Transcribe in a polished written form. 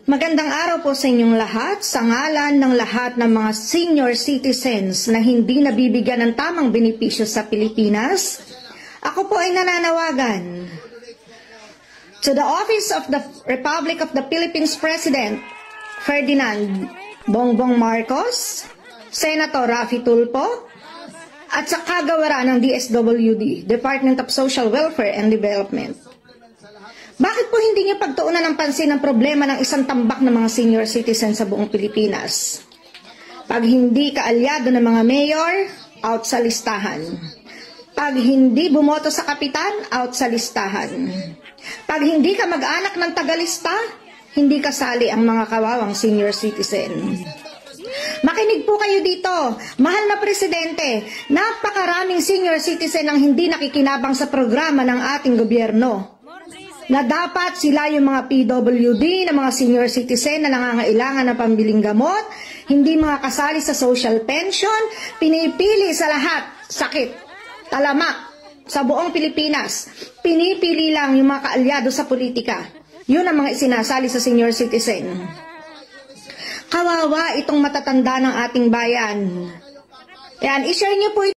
Magandang araw po sa inyong lahat. Sa ngalan ng lahat ng mga senior citizens na hindi nabibigyan ng tamang benepisyo sa Pilipinas, ako po ay nananawagan to the Office of the Republic of the Philippines President Ferdinand Bongbong Marcos, Senator Raffy Tulfo, at sa kagawaran ng DSWD, Department of Social Welfare and Development. Bakit po hindi niyo pagtuunan ng pansin ang problema ng isang tambak ng mga senior citizens sa buong Pilipinas? Pag hindi ka alyado ng mga mayor, out sa listahan. Pag hindi bumoto sa kapitan, out sa listahan. Pag hindi ka mag-anak ng tagalista, hindi kasali ang mga kawawang senior citizen. Makinig po kayo dito, mahal na presidente, napakaraming senior citizen ang hindi nakikinabang sa programa ng ating gobyerno. Na dapat sila yung mga PWD na mga senior citizen na nangangailangan ng pambiling gamot, hindi mga kasali sa social pension, pinipili sa lahat, sakit, talamak, sa buong Pilipinas. Pinipili lang yung mga kaalyado sa politika. Yun ang mga isinasali sa senior citizen. Kawawa itong matatanda ng ating bayan. Yan, i-share niyo po